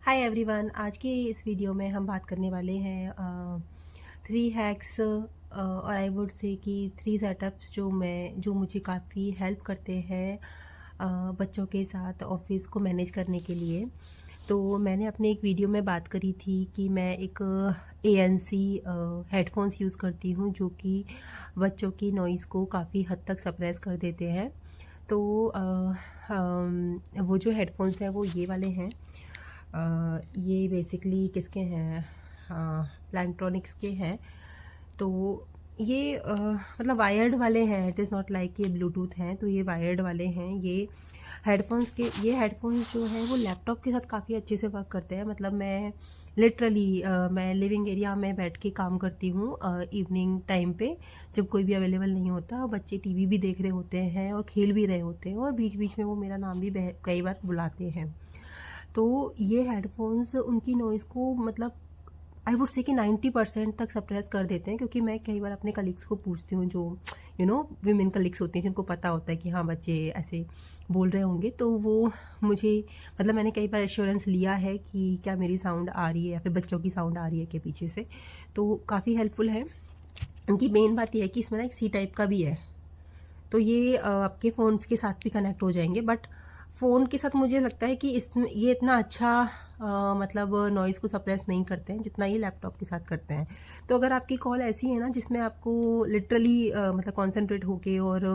Hi everyone, आज की इस वीडियो में हम बात करने वाले हैं 3 हैक्स और आई वुड से कि 3 सेटअप्स जो मुझे काफ़ी हेल्प करते हैं बच्चों के साथ ऑफिस को मैनेज करने के लिए। तो मैंने अपने एक वीडियो में बात करी थी कि मैं एक ANC हेडफोन्स यूज़ करती हूँ जो कि बच्चों की नॉइज़ को काफ़ी हद तक सप्रेस कर देते हैं। तो वो जो हेडफोन्स हैं वो ये वाले हैं। ये बेसिकली किसके हैं, प्लांट्रॉनिक्स के हैं। तो ये मतलब वायर्ड वाले हैं, इट इज़ नॉट लाइक ये ब्लूटूथ हैं। तो ये वायर्ड वाले हैं। ये हेडफोन्स जो हैं वो लैपटॉप के साथ काफ़ी अच्छे से वर्क करते हैं। मतलब मैं लिटरली मैं लिविंग एरिया में बैठ के काम करती हूँ इवनिंग टाइम पे, जब कोई भी अवेलेबल नहीं होता। बच्चे टीवी भी देख रहे होते हैं और खेल भी रहे होते हैं और बीच बीच में वो मेरा नाम भी कई बार बुलाते हैं। तो ये हेडफोन्स उनकी नॉइज़ को मतलब आई वुड से कि 90% तक सप्रेस कर देते हैं। क्योंकि मैं कई बार अपने कलीग्स को पूछती हूँ, जो विमेन कलीग्स होती हैं जिनको पता होता है कि हाँ बच्चे ऐसे बोल रहे होंगे, तो वो मुझे मतलब मैंने कई बार एश्योरेंस लिया है कि क्या मेरी साउंड आ रही है या फिर बच्चों की साउंड आ रही है के पीछे से। तो काफ़ी हेल्पफुल है। उनकी मेन बात यह है कि इसमें ना एक सी टाइप का भी है। तो ये आपके फ़ोन्स के साथ भी कनेक्ट हो जाएंगे। बट फ़ोन के साथ मुझे लगता है कि इसमें ये इतना अच्छा मतलब नॉइज़ को सप्रेस नहीं करते हैं जितना ये लैपटॉप के साथ करते हैं। तो अगर आपकी कॉल ऐसी है ना जिसमें आपको लिटरली मतलब कॉन्सेंट्रेट होके और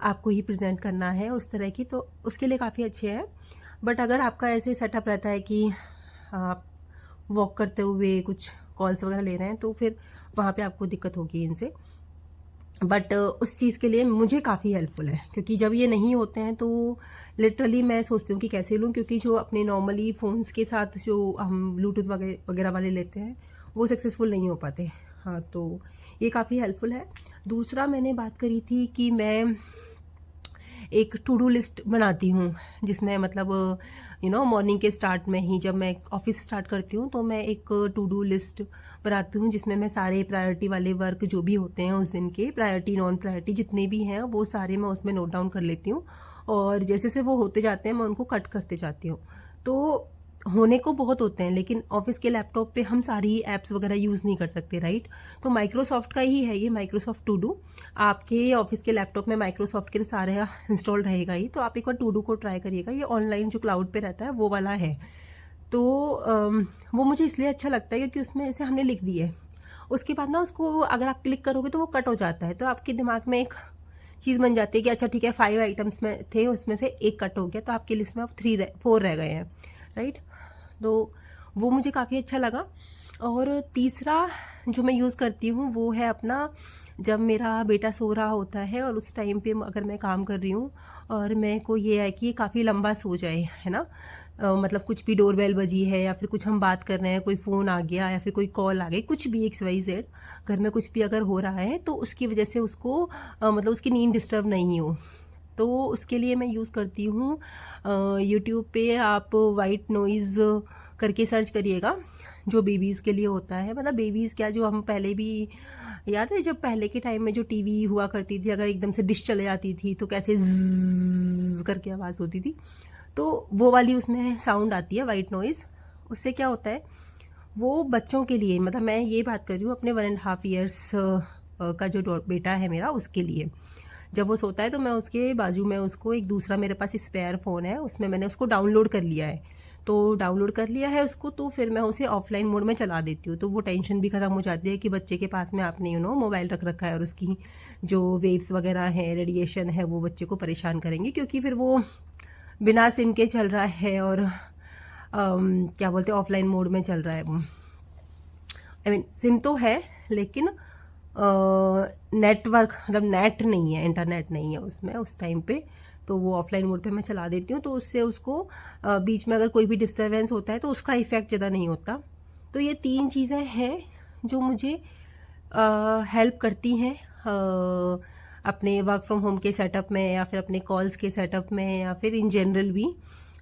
आपको ही प्रेजेंट करना है उस तरह की, तो उसके लिए काफ़ी अच्छे हैं। बट अगर आपका ऐसे सेटअप रहता है कि आप वॉक करते हुए कुछ कॉल्स वगैरह ले रहे हैं, तो फिर वहाँ पे आपको दिक्कत होगी इनसे। बट उस चीज़ के लिए मुझे काफ़ी हेल्पफुल है। क्योंकि जब ये नहीं होते हैं तो लिटरली मैं सोचती हूँ कि कैसे लूँ, क्योंकि जो अपने नॉर्मली फ़ोन्स के साथ जो हम ब्लूटूथ वगैरह वाले लेते हैं वो सक्सेसफुल नहीं हो पाते। हाँ, तो ये काफ़ी हेल्पफुल है। दूसरा मैंने बात करी थी कि मैं एक टू डू लिस्ट बनाती हूँ, जिसमें मतलब मॉर्निंग के स्टार्ट में ही जब मैं ऑफिस स्टार्ट करती हूँ तो मैं एक टू डू लिस्ट बनाती हूँ, जिसमें मैं सारे प्रायोरिटी वाले वर्क जो भी होते हैं उस दिन के, प्रायोरिटी नॉन प्रायोरिटी जितने भी हैं वो सारे मैं उसमें नोट डाउन कर लेती हूँ। और जैसे जैसे वो होते जाते हैं मैं उनको कट करते जाती हूँ। तो होने को बहुत होते हैं, लेकिन ऑफिस के लैपटॉप पे हम सारी ऐप्स वगैरह यूज़ नहीं कर सकते, राइट। तो माइक्रोसॉफ्ट का ही है ये, माइक्रोसॉफ्ट टू डू। आपके ऑफिस के लैपटॉप में माइक्रोसॉफ्ट के तो सारे इंस्टॉल रहेगा ही। तो आप एक बार टू डू को ट्राई करिएगा, ये ऑनलाइन जो क्लाउड पे रहता है वो वाला है। तो वो मुझे इसलिए अच्छा लगता है क्योंकि उसमें ऐसे हमने लिख दिए, उसके बाद ना उसको अगर आप क्लिक करोगे तो वो कट हो जाता है। तो आपके दिमाग में एक चीज़ बन जाती है कि अच्छा ठीक है, 5 आइटम्स में थे उसमें से एक कट हो गया, तो आपकी लिस्ट में अब 4 रह गए हैं, राइट। तो वो मुझे काफ़ी अच्छा लगा। और तीसरा जो मैं यूज़ करती हूँ वो है अपना, जब मेरा बेटा सो रहा होता है और उस टाइम पे अगर मैं काम कर रही हूँ और मेरे को ये है कि काफ़ी लंबा सो जाए, है ना। मतलब कुछ भी डोरबेल बजी है या फिर कुछ हम बात कर रहे हैं, कोई फ़ोन आ गया या फिर कोई कॉल आ गई, कुछ भी XYZ घर में कुछ भी अगर हो रहा है तो उसकी वजह से उसको मतलब उसकी नींद डिस्टर्ब नहीं हो। तो उसके लिए मैं यूज़ करती हूँ यूट्यूब पे आप वाइट नॉइज़ करके सर्च करिएगा, जो बेबीज़ के लिए होता है। मतलब बेबीज़ क्या, जो हम पहले भी याद है जब पहले के टाइम में जो टीवी हुआ करती थी, अगर एकदम से डिश चले जाती थी तो कैसे ज़्ज़ करके आवाज़ होती थी, तो वो वाली उसमें साउंड आती है वाइट नॉइज़। उससे क्या होता है, वो बच्चों के लिए, मतलब मैं ये बात कर रही हूँ अपने 1.5 ईयर्स का जो बेटा है मेरा, उसके लिए जब वो सोता है तो मैं उसके बाजू में उसको एक दूसरा मेरे पास स्पेयर फ़ोन है, उसमें मैंने उसको डाउनलोड कर लिया है। तो डाउनलोड कर लिया है उसको, तो फिर मैं उसे ऑफलाइन मोड में चला देती हूँ। तो वो टेंशन भी ख़त्म हो जाती है कि बच्चे के पास में आपने मोबाइल रख रखा है और उसकी जो वेव्स वगैरह हैं, रेडिएशन है, वो बच्चे को परेशान करेंगे। क्योंकि फिर वो बिना सिम के चल रहा है और क्या बोलते हैं, ऑफलाइन मोड में चल रहा है वो। आई मीन सिम तो है लेकिन नेटवर्क मतलब नेट नहीं है, इंटरनेट नहीं है उसमें उस टाइम पे। तो वो ऑफलाइन मोड पे मैं चला देती हूँ, तो उससे उसको बीच में अगर कोई भी डिस्टरबेंस होता है तो उसका इफ़ेक्ट ज़्यादा नहीं होता। तो ये 3 चीज़ें हैं जो मुझे हेल्प करती हैं अपने वर्क फ्रॉम होम के सेटअप में या फिर अपने कॉल्स के सेटअप में या फिर इन जनरल भी।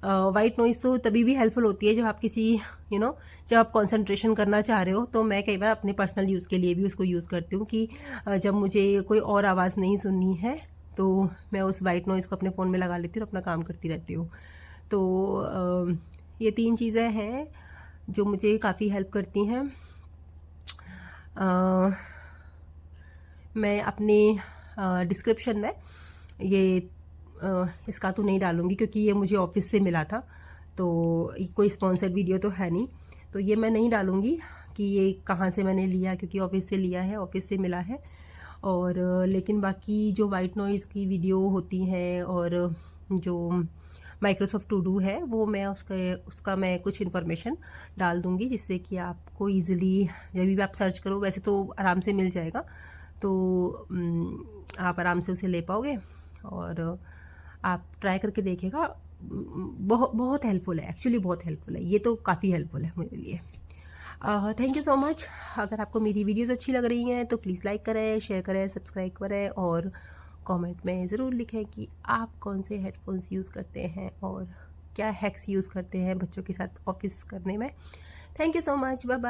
वाइट नॉइज़ तो तभी भी हेल्पफुल होती है जब आप किसी यू नो जब आप कंसंट्रेशन करना चाह रहे हो। तो मैं कई बार अपने पर्सनल यूज़ के लिए भी उसको यूज़ करती हूँ कि जब मुझे कोई और आवाज़ नहीं सुननी है तो मैं उस वाइट नॉइज़ को अपने फ़ोन में लगा लेती हूँ और अपना काम करती रहती हूँ। तो ये 3 चीज़ें हैं जो मुझे काफ़ी हेल्प करती हैं। मैं अपने डिस्क्रिप्शन में ये इसका तो नहीं डालूँगी क्योंकि ये मुझे ऑफिस से मिला था, तो कोई स्पॉन्सर्ड वीडियो तो है नहीं, तो ये मैं नहीं डालूँगी कि ये कहाँ से मैंने लिया, क्योंकि ऑफिस से लिया है, ऑफिस से मिला है। और लेकिन बाकी जो वाइट नॉइज़ की वीडियो होती हैं और जो माइक्रोसॉफ्ट टू डू है, वो मैं उसका मैं कुछ इन्फॉर्मेशन डाल दूँगी, जिससे कि आपको ईज़िली जब भी आप सर्च करो, वैसे तो आराम से मिल जाएगा, तो आप आराम से उसे ले पाओगे और आप ट्राई करके देखिएगा। बहुत बहुत हेल्पफुल है, एक्चुअली बहुत हेल्पफुल है, ये तो काफ़ी हेल्पफुल है मेरे लिए। Thank you so much. अगर आपको मेरी वीडियोस अच्छी लग रही हैं तो प्लीज़ लाइक करें, शेयर करें, सब्सक्राइब करें और कमेंट में ज़रूर लिखें कि आप कौन से हेडफोन्स यूज़ करते हैं और क्या हैक्स यूज़ करते हैं बच्चों के साथ ऑफिस करने में। Thank you so much, bye bye.